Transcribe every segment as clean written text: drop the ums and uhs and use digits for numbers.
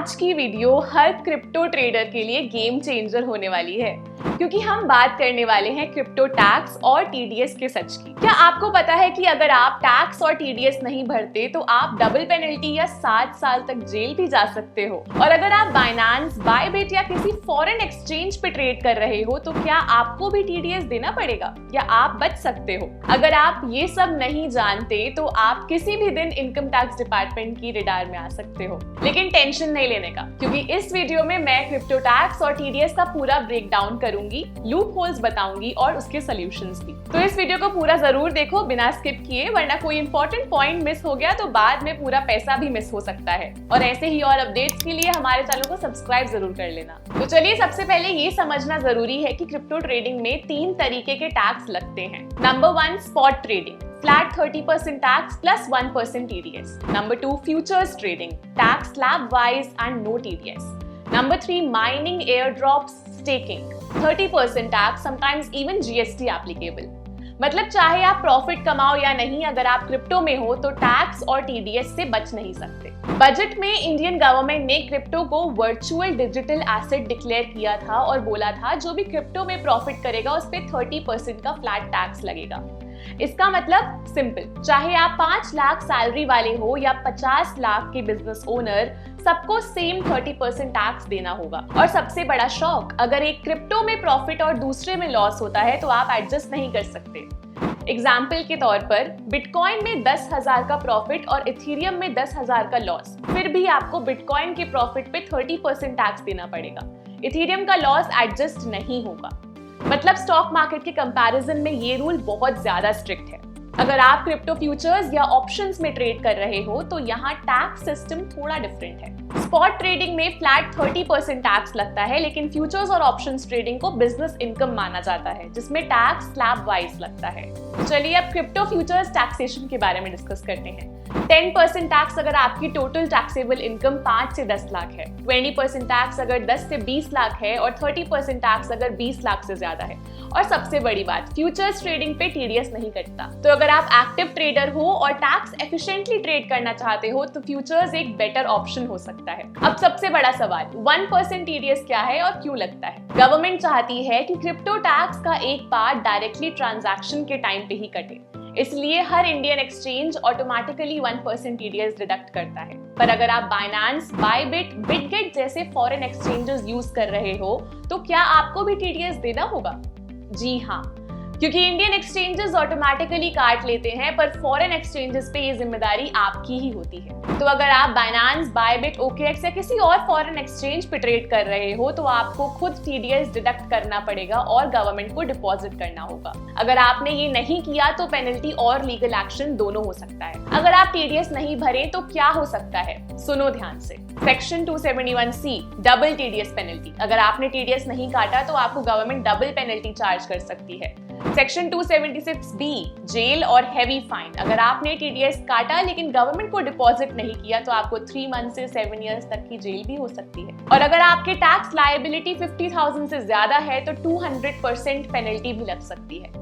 आज की वीडियो हर crypto trader के लिए गेम चेंजर होने वाली है, क्योंकि हम बात करने वाले हैं क्रिप्टो टैक्स और टीडीएस के सच की। क्या आपको पता है कि अगर आप टैक्स और टीडीएस नहीं भरते तो आप डबल पेनल्टी या 7 साल तक जेल भी जा सकते हो? और अगर आप बाइनेंस, बायबिट या किसी फॉरेन एक्सचेंज पे ट्रेड कर रहे हो तो क्या आपको भी टीडीएस देना पड़ेगा या आप बच सकते हो? अगर आप ये सब नहीं जानते तो आप किसी भी दिन इनकम टैक्स डिपार्टमेंट की रडार में आ सकते हो। लेकिन टेंशन नहीं लेने का, क्योंकि इस वीडियो में मैं क्रिप्टो टैक्स और टीडीएस का पूरा ब्रेकडाउन करूंगी, लूप होल्स बताऊंगी और उसके सॉल्यूशंस भी। तो इस वीडियो को पूरा जरूर देखो बिना स्किप किए, वरना कोई इंपॉर्टेंट पॉइंट मिस हो गया तो बाद में पूरा पैसा भी मिस हो सकता है। और ऐसे ही और अपडेट्स के लिए हमारे चैनल को सब्सक्राइब जरूर कर लेना। तो चलिए, सबसे पहले ये समझना जरूरी है कि क्रिप्टो ट्रेडिंग में 3 तरीके के टैक्स लगते हैं। Number 1, spot trading, flat 30% tax plus 1% TDS. Number 2, futures trading, tax slab wise and no TDS. Number 3, mining, airdrops, staking, 30% tax, sometimes even GST applicable. मतलब चाहे आप प्रॉफिट कमाओ या नहीं, अगर आप क्रिप्टो में हो तो टैक्स और टीडीएस से बच नहीं सकते। बजट में इंडियन गवर्नमेंट ने क्रिप्टो को वर्चुअल डिजिटल एसेट डिक्लेयर किया था और बोला था जो भी क्रिप्टो में प्रॉफिट करेगा उस पे 30% का फ्लैट टैक्स लगेगा। इसका मतलब सिंपल, चाहे आप 5 लाख सैलरी वाले हो या 50 लाख के बिजनेस ओनर, सबको सेम 30% टैक्स देना होगा। और सबसे बड़ा शॉक, अगर एक क्रिप्टो में प्रॉफिट और दूसरे में लॉस होता है तो आप एडजस्ट नहीं कर सकते। एग्जाम्पल के तौर पर बिटकॉइन में 10,000 का प्रॉफिट और इथेरियम में 10,000 का लॉस, फिर भी आपको बिटकॉइन के प्रॉफिट पे 30% टैक्स देना पड़ेगा। इथेरियम का लॉस एडजस्ट नहीं होगा। मतलब स्टॉक मार्केट के कंपैरिजन में ये रूल बहुत ज्यादा स्ट्रिक्ट है। अगर आप क्रिप्टो फ्यूचर्स या ऑप्शंस में ट्रेड कर रहे हो तो यहाँ टैक्स सिस्टम थोड़ा डिफरेंट है। स्पॉट ट्रेडिंग में फ्लैट 30% टैक्स लगता है, लेकिन फ्यूचर्स और ऑप्शंस ट्रेडिंग को बिजनेस इनकम माना जाता है, जिसमें टैक्स स्लैब वाइज लगता है। चलिए अब क्रिप्टो फ्यूचर्स टैक्सेशन के बारे में डिस्कस करते हैं। 10% टैक्स अगर आपकी टोटल टैक्सेबल इनकम 5 से 10 लाख है, 20% टैक्स अगर 10 से 20 लाख है और 30% टैक्स अगर 20 लाख से ज्यादा है। और सबसे बड़ी बात, फ्यूचर्स ट्रेडिंग पे टीडीएस नहीं कटता। तो अगर आप एक्टिव ट्रेडर हो और टैक्स एफिशिएंटली ट्रेड करना चाहते हो तो फ्यूचर्स एक बेटर ऑप्शन हो सकता है। अब सबसे बड़ा सवाल, 1% टीडीएस क्या है और क्यों लगता है? गवर्नमेंट चाहती है कि क्रिप्टो टैक्स का एक पार्ट डायरेक्टली ट्रांजैक्शन के टाइम पे ही कटे, इसलिए हर Indian exchange automatically 1% TDS deduct करता है। पर अगर आप बाइनेंस, बायबिट, बिटगेट जैसे फॉरेन एक्सचेंजेस यूज कर रहे हो तो क्या आपको भी टीडीएस देना होगा? जी हाँ, क्योंकि इंडियन एक्सचेंजेस ऑटोमेटिकली काट लेते हैं, पर फॉरेन एक्सचेंजेस पे ये जिम्मेदारी आपकी ही होती है। तो अगर आप बाइनेंस, बायबिट, ओकेएक्स या किसी और फॉरेन एक्सचेंज पे ट्रेड कर रहे हो तो आपको खुद टीडीएस डिडक्ट करना पड़ेगा और गवर्नमेंट को डिपॉजिट करना होगा। अगर आपने ये नहीं किया तो पेनल्टी और लीगल एक्शन दोनों हो सकता है। अगर आप टीडीएस नहीं भरे तो क्या हो सकता है, सुनो ध्यान से। Section 271C, double TDS penalty. अगर आपने टीडीएस नहीं काटा तो आपको गवर्नमेंट डबल पेनल्टी चार्ज कर सकती है। सेक्शन 276B, जेल और हेवी फाइन। अगर आपने टीडीएस काटा लेकिन गवर्नमेंट को डिपॉजिट नहीं किया तो आपको 3 मंथ से 7 इयर्स तक की जेल भी हो सकती है। और अगर आपके टैक्स लायबिलिटी 50,000 से ज्यादा है तो 200% पेनल्टी भी लग सकती है।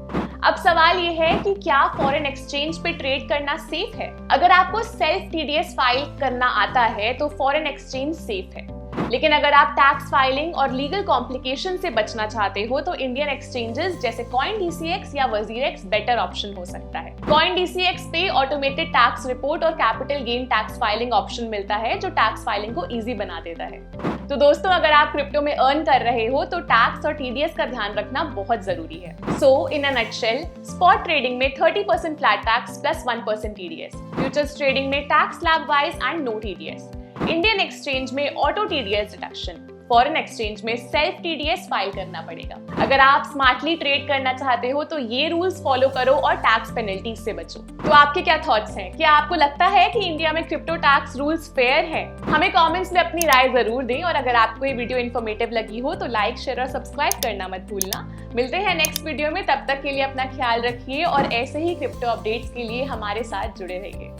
अब सवाल ये है कि क्या फॉरेन एक्सचेंज पे ट्रेड करना सेफ है? अगर आपको सेल्फ टीडीएस फाइल करना आता है तो फॉरेन एक्सचेंज सेफ है, लेकिन अगर आप टैक्स फाइलिंग और लीगल कॉम्प्लिकेशन से बचना चाहते हो तो इंडियन एक्सचेंजेस जैसे CoinDCX या WazirX बेटर ऑप्शन हो सकता है। CoinDCX पे ऑटोमेटेड टैक्स रिपोर्ट और capital gain tax filing option मिलता है, जो टैक्स फाइलिंग को इजी बना देता है। तो दोस्तों, अगर आप क्रिप्टो में अर्न कर रहे हो तो टैक्स और टीडीएस का ध्यान रखना बहुत जरूरी है। So in a nutshell, spot trading में 30% flat tax plus 1% TDS, futures trading में tax slab wise and no TDS, Indian exchange में auto TDS deduction, foreign exchange में सेल्फ टीडीएस फाइल करना पड़ेगा। अगर आप स्मार्टली ट्रेड करना चाहते हो तो ये रूल्स फॉलो करो और टैक्स पेनल्टी से बचो। तो आपके क्या थॉट्स हैं? क्या आपको लगता है कि इंडिया में क्रिप्टो टैक्स रूल्स फेयर है? हमें कमेंट्स में अपनी राय जरूर दें, और अगर आपको ये वीडियो इन्फॉर्मेटिव लगी हो तो लाइक, शेयर और सब्सक्राइब करना मत भूलना। मिलते हैं नेक्स्ट वीडियो में, तब तक के लिए अपना ख्याल रखिए और ऐसे ही क्रिप्टो अपडेट्स के लिए हमारे साथ जुड़े रहिए।